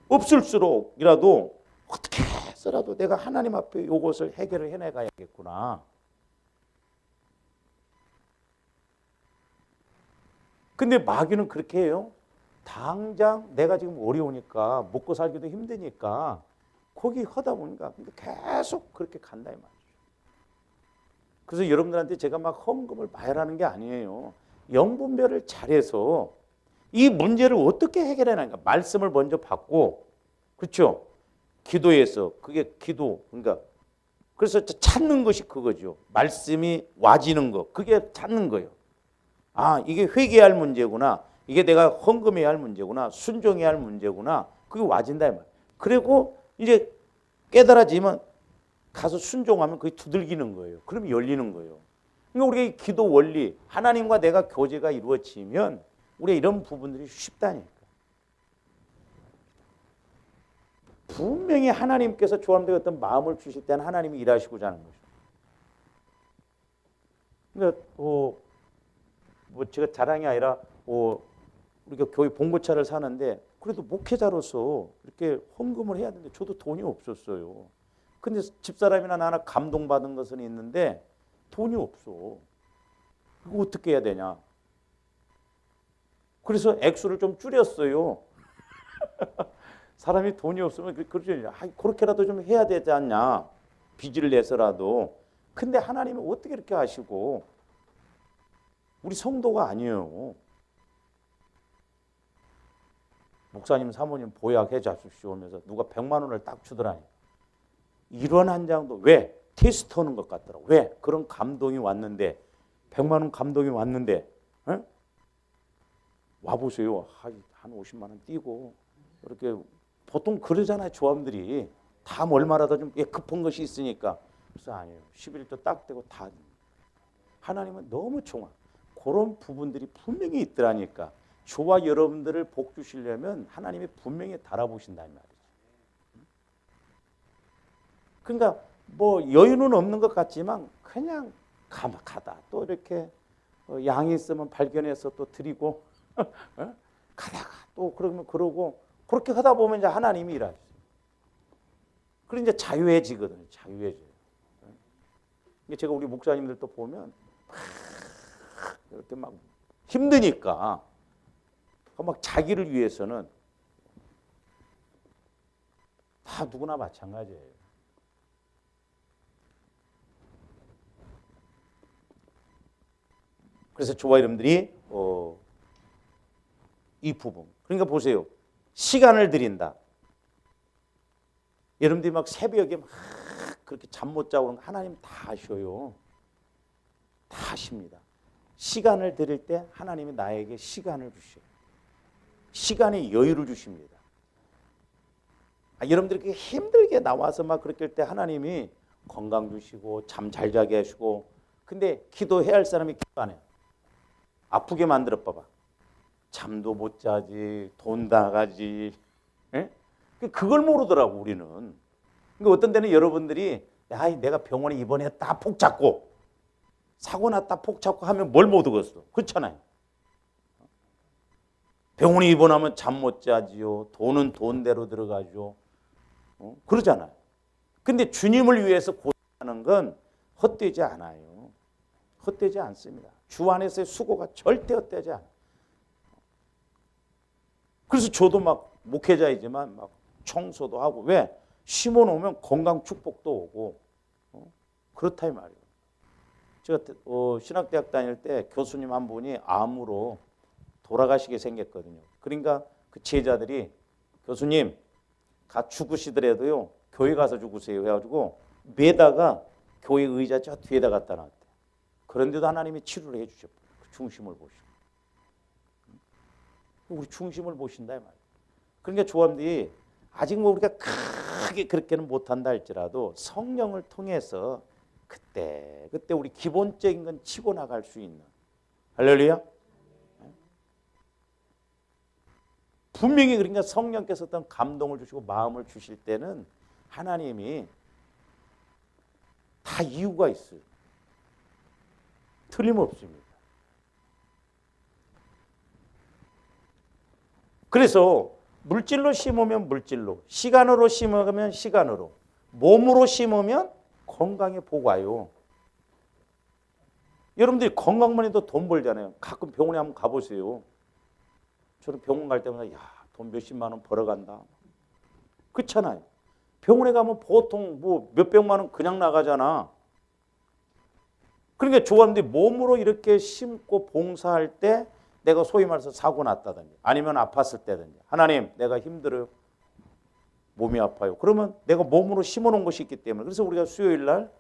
없을수록이라도 어떻게 해서라도 내가 하나님 앞에 이것을 해결을 해내가야겠구나. 근데 마귀는 그렇게 해요. 당장 내가 지금 어려우니까 먹고 살기도 힘드니까 거기 하다 보니까 계속 그렇게 간다 이 말이죠. 그래서 여러분들한테 제가 막 헌금을 마련하는 게 아니에요. 영분별을 잘해서 이 문제를 어떻게 해결해나니까 말씀을 먼저 받고 그렇죠. 기도해서 그게 기도 그러니까 그래서 찾는 것이 그거죠. 말씀이 와지는 거 그게 찾는 거예요. 아 이게 회개할 문제구나. 이게 내가 헌금해야 할 문제구나. 순종해야 할 문제구나. 그게 와진다 이 말. 그리고 이제 깨달아지면 가서 순종하면 그게 두들기는 거예요. 그럼 열리는 거예요. 그러니까 우리가 이 기도 원리 하나님과 내가 교제가 이루어지면 우리가 이런 부분들이 쉽다니까. 분명히 하나님께서 조함되어 어떤 마음을 주실 때는 하나님이 일하시고자 하는 거죠. 그러니까 뭐 제가 자랑이 아니라 우리가 교회 봉고차를 사는데 그래도 목회자로서 이렇게 헌금을 해야 되는데 저도 돈이 없었어요. 근데 집사람이나 나나 감동받은 것은 있는데 돈이 없어. 이거 어떻게 해야 되냐. 그래서 액수를 좀 줄였어요. 사람이 돈이 없으면 그러죠. 그렇게라도 좀 해야 되지 않냐. 빚을 내서라도. 근데 하나님은 어떻게 이렇게 하시고 우리 성도가 아니에요. 목사님 사모님 보약해 잡십시오 하면서 누가 100만 원을 딱 주더라니. 이런 한 장도 왜? 테스트하는 것 같더라고. 왜? 그런 감동이 왔는데 100만 원 감동이 왔는데 에? 와보세요. 한 50만 원 띄고 이렇게 보통 그러잖아요. 조합들이 다 얼마라도 좀 급한 것이 있으니까. 그래서 아니에요. 11조 딱 떼고 다. 하나님은 너무 종합. 그런 부분들이 분명히 있더라니까. 저와 여러분들을 복 주시려면 하나님이 분명히 달아보신다는 말이죠. 그러니까 뭐 여유는 없는 것 같지만 그냥 가다 또 이렇게 양이 있으면 발견해서 또 드리고 가다가 또 그러면 그러고 그렇게 하다 보면 이제 하나님이 일하시죠. 그리고 이제 자유해지거든요. 자유해져요. 제가 우리 목사님들도 보면 이렇게 막 힘드니까 막 자기를 위해서는 다 누구나 마찬가지예요. 그래서 저와 여러분들이 이 부분 그러니까 보세요. 시간을 드린다. 여러분들이 막 새벽에 막 그렇게 잠 못 자고 그런 거 하나님 다 아셔요. 다 아십니다. 시간을 드릴 때 하나님이 나에게 시간을 주셔요. 시간의 여유를 주십니다. 여러분들이 그렇게 힘들게 나와서 막 그렇게 할 때 하나님이 건강 주시고 잠 잘 자게 하시고, 근데 기도해야 할 사람이 기도 안 해요. 아프게 만들어 봐봐. 잠도 못 자지, 돈 나가지. 예? 그걸 모르더라고 우리는. 그러니까 어떤 때는 여러분들이 내가 병원에 입원했다 폭 잡고 사고 났다 폭 잡고 하면 뭘 못 얻었어. 그렇잖아요. 병원에 입원하면 잠 못 자지요. 돈은 돈대로 들어가죠. 그러잖아요. 근데 주님을 위해서 고생하는 건 헛되지 않아요. 헛되지 않습니다. 주 안에서의 수고가 절대 헛되지 않아요. 그래서 저도 막 목회자이지만 막 청소도 하고, 왜? 심어놓으면 건강 축복도 오고, 그렇다 이 말이에요. 제가 신학대학 다닐 때 교수님 한 분이 암으로 돌아가시게 생겼거든요. 그러니까 그 제자들이 교수님 죽으시더라도요 교회 가서 죽으세요 해가지고 매다가 교회 의자 저 뒤에다 갖다 놨대요. 그런데도 하나님이 치료를 해주셨어요. 그 중심을 보시고. 우리 중심을 보신다 이 말이에요. 그러니까 조합들이 아직 뭐 우리가 크게 그렇게는 못한다 할지라도 성령을 통해서 그때 우리 기본적인 건 치고 나갈 수 있는, 할렐루야. 분명히 그러니까 성령께서 어떤 감동을 주시고 마음을 주실 때는 하나님이 다 이유가 있어요. 틀림없습니다. 그래서 물질로 심으면 물질로, 시간으로 심으면 시간으로, 몸으로 심으면 건강에 복 와요. 여러분들이 건강만 해도 돈 벌잖아요. 가끔 병원에 한번 가보세요. 저는 병원 갈 때마다 돈 몇십만 원 벌어간다. 그렇잖아요. 병원에 가면 보통 뭐 몇백만 원 그냥 나가잖아. 그러니까 조합들이 몸으로 이렇게 심고 봉사할 때 내가 소위 말해서 사고 났다든지 아니면 아팠을 때든지, 하나님 내가 힘들어요. 몸이 아파요. 그러면 내가 몸으로 심어놓은 것이 있기 때문에, 그래서 우리가 수요일 날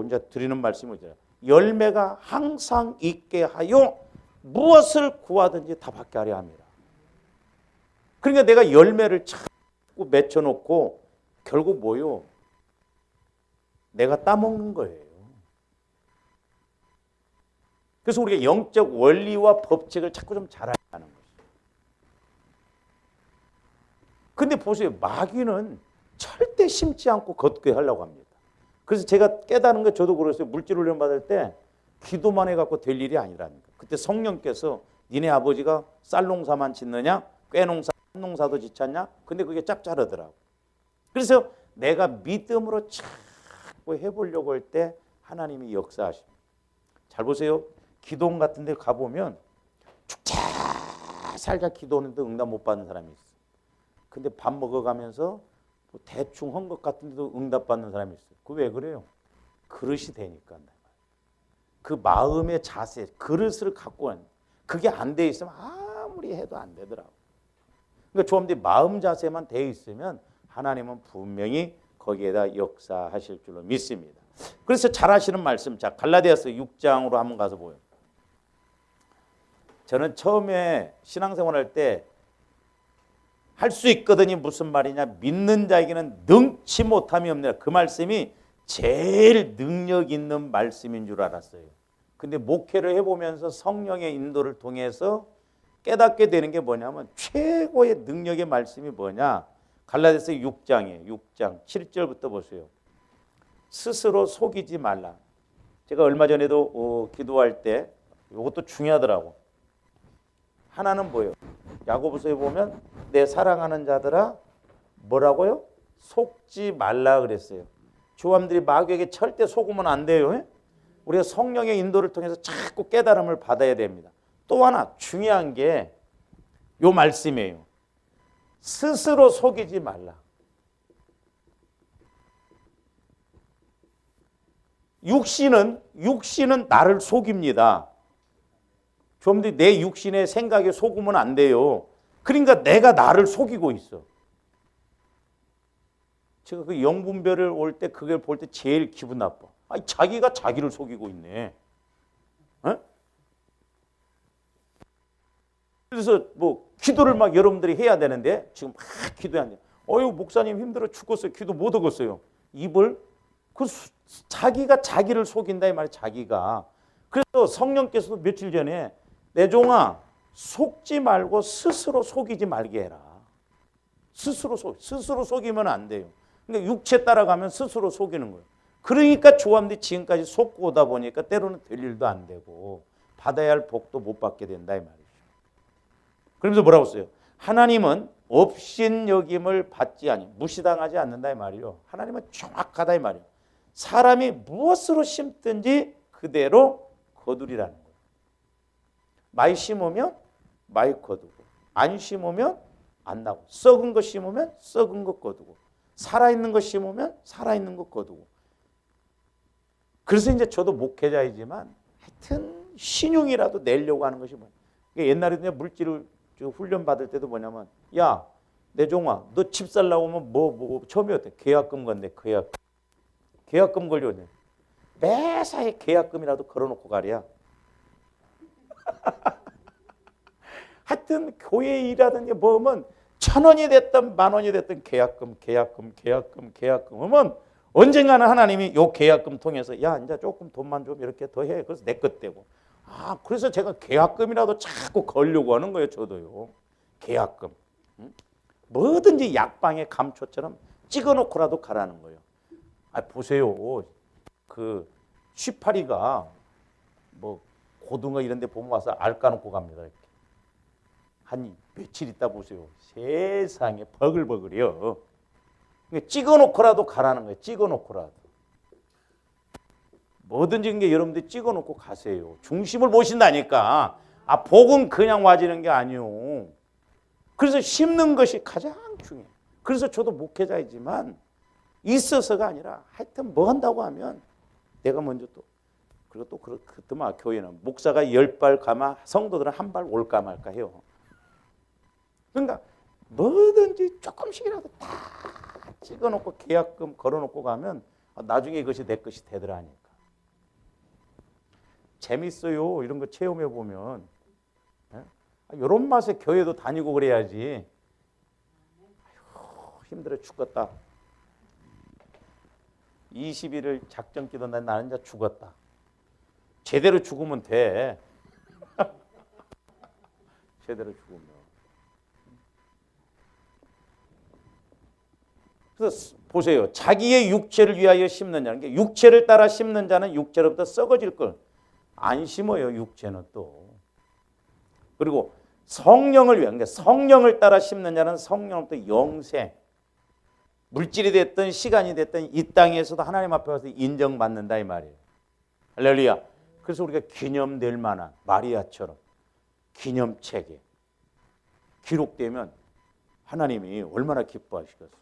이제 드리는 말씀이 있잖아요. 열매가 항상 있게 하여 무엇을 구하든지 다 받게 하려 합니다. 그러니까 내가 열매를 자꾸 맺혀놓고 결국 뭐요? 내가 따먹는 거예요. 그래서 우리가 영적 원리와 법칙을 자꾸 좀 잘 알아야 하는 거죠. 근데 보세요. 마귀는 절대 심지 않고 걷게 하려고 합니다. 그래서 제가 깨달은 거 저도 그랬어요. 물질 훈련 받을 때 기도만 해갖고 될 일이 아니라니까. 그때 성령께서 니네 아버지가 쌀 농사만 짓느냐? 꽤 농사, 농사도 짓잖냐? 근데 그게 짭짤하더라고. 그래서 내가 믿음으로 자꾸 해보려고 할 때 하나님이 역사하십니다. 잘 보세요. 기도원 같은 데 가보면 죽자 살자 기도하는데 응답 못 받는 사람이 있어. 근데 밥 먹어가면서 뭐 대충 한 것 같은데도 응답 받는 사람이 있어요. 그 왜 그래요? 그릇이 되니까. 그 마음의 자세, 그릇을 갖고 하는, 그게 안 돼 있으면 아무리 해도 안 되더라고. 그러니까 조합들이 마음 자세만 돼 있으면 하나님은 분명히 거기에다 역사하실 줄로 믿습니다. 그래서 잘 하시는 말씀, 자 갈라디아서 6장으로 한번 가서 보여요. 저는 처음에 신앙생활할 때 할 수 있거든이 무슨 말이냐, 믿는 자에게는 능치 못함이 없느라, 그 말씀이 제일 능력 있는 말씀인 줄 알았어요. 근데 목회를 해보면서 성령의 인도를 통해서 깨닫게 되는 게 뭐냐면 최고의 능력의 말씀이 뭐냐, 갈라디아서 6장이에요. 6장 7절부터 보세요. 스스로 속이지 말라. 제가 얼마 전에도 기도할 때 이것도 중요하더라고. 하나는 뭐예요? 야고보서에 보면 내 사랑하는 자들아 뭐라고요? 속지 말라 그랬어요. 조함들이 마귀에게 절대 속으면 안 돼요. 우리가 성령의 인도를 통해서 자꾸 깨달음을 받아야 됩니다. 또 하나 중요한 게 요 말씀이에요. 스스로 속이지 말라. 육신은 나를 속입니다. 좀 더 내 육신의 생각에 속으면 안 돼요. 그러니까 내가 나를 속이고 있어. 제가 그 영분별을 올 때 그걸 볼 때 제일 기분 나빠. 아니 자기가 자기를 속이고 있네. 어? 그래서 뭐 기도를 막 여러분들이 해야 되는데 지금 막 기도해야 돼. 어유 목사님 힘들어 죽겠어요. 기도 못 하겠어요. 입을 자기가 자기를 속인다 이 말이야. 자기가. 그래서 성령께서도 며칠 전에 내 종아 속지 말고 스스로 속이지 말게 해라. 스스로 속이면 안 돼요. 그러니까 육체 따라가면 스스로 속이는 거예요. 그러니까 조함들이 지금까지 속고 오다 보니까 때로는 될 일도 안 되고 받아야 할 복도 못 받게 된다 이 말이죠. 그러면서 뭐라고 써요? 하나님은 업신여김을 받지 아니 무시당하지 않는다 이 말이요. 하나님은 정확하다 이 말이요. 사람이 무엇으로 심든지 그대로 거두리라는 거예요. 많이 심으면 많이 거두고 안 심으면 안 나고 썩은 거 심으면 썩은 거 거두고 살아있는 거 심으면 살아있는 거 거두고. 그래서 이제 저도 목회자이지만 하여튼 신용이라도 내려고 하는 것이 뭐예요. 옛날에 물질을 훈련 받을 때도 뭐냐면 야 내 종아 너 집 살라고 하면 뭐 처음에 어때? 계약금 건데 계약금 걸려네. 매사에 계약금이라도 걸어놓고 가랴. 하여튼 교회 일하던 게 뭐면 1,000원이 됐든 10,000원이 됐든 계약금 하면 언젠가는 하나님이 요 계약금 통해서 야 이제 조금 돈만 좀 이렇게 더 해. 그래서 내 것 되고. 그래서 제가 계약금이라도 자꾸 걸려고 하는 거예요. 저도요. 계약금. 뭐든지 약방의 감초처럼 찍어놓고라도 가라는 거예요. 보세요. 그 쉬파리가 뭐 고등어 이런 데 보면 와서 알 까놓고 갑니다. 이렇게. 한 며칠 있다 보세요. 세상에 버글버글이요. 찍어놓고라도 가라는 거예요. 찍어놓고라도. 뭐든지 게 여러분들이 찍어놓고 가세요. 중심을 모신다니까. 복은 그냥 와지는 게 아니요. 그래서 심는 것이 가장 중요해요. 그래서 저도 목회자이지만 있어서가 아니라 하여튼 뭐 한다고 하면 내가 먼저 또 그리고 또 그때만 교회는 목사가 10발 가마 성도들은 한 발 올까 말까 해요. 그러니까 뭐든지 조금씩이라도 다 찍어놓고 계약금 걸어놓고 가면 나중에 이것이 내 것이 되더라니까. 재밌어요. 이런 거 체험해 보면. 이런 맛에 교회도 다니고 그래야지. 아휴, 힘들어 죽겠다. 20일을 작전 기도 나는 이제 죽었다. 제대로 죽으면 돼. 제대로 죽으면. 그래서 보세요. 자기의 육체를 위하여 심는 자는 게 육체를 따라 심는 자는 육체로부터 썩어질 걸. 안 심어요. 육체는 또. 그리고 성령을 위한 그러니까 성령을 따라 심는 자는 성령부터 영생. 물질이 됐든 시간이 됐든 이 땅에서도 하나님 앞에 가서 인정받는다 이 말이에요. 할렐루야. 그래서 우리가 기념될 만한 마리아처럼 기념책에 기록되면 하나님이 얼마나 기뻐하시겠어요.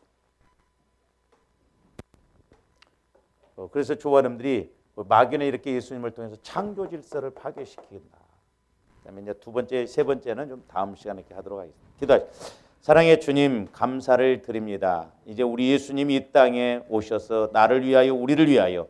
그래서 조아름들이 막연히 이렇게 예수님을 통해서 창조 질서를 파괴시킨다. 그다음에 이제 두 번째, 세 번째는 좀 다음 시간에 이렇게 하도록 하겠습니다. 기도하시죠. 사랑의 주님 감사를 드립니다. 이제 우리 예수님이 이 땅에 오셔서 나를 위하여 우리를 위하여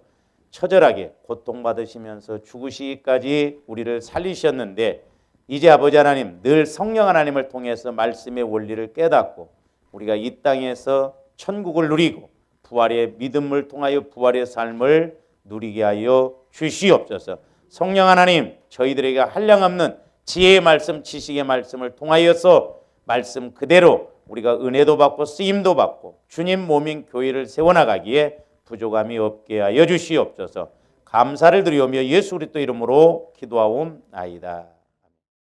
처절하게 고통받으시면서 죽으시기까지 우리를 살리셨는데 이제 아버지 하나님 늘 성령 하나님을 통해서 말씀의 원리를 깨닫고 우리가 이 땅에서 천국을 누리고 부활의 믿음을 통하여 부활의 삶을 누리게 하여 주시옵소서. 성령 하나님 저희들에게 한량없는 지혜의 말씀 지식의 말씀을 통하여서 말씀 그대로 우리가 은혜도 받고 쓰임도 받고 주님 몸인 교회를 세워나가기에 부족함이 없게 하여 주시옵소서. 감사를 드리오며 예수 그리스도 이름으로 기도하옵나이다.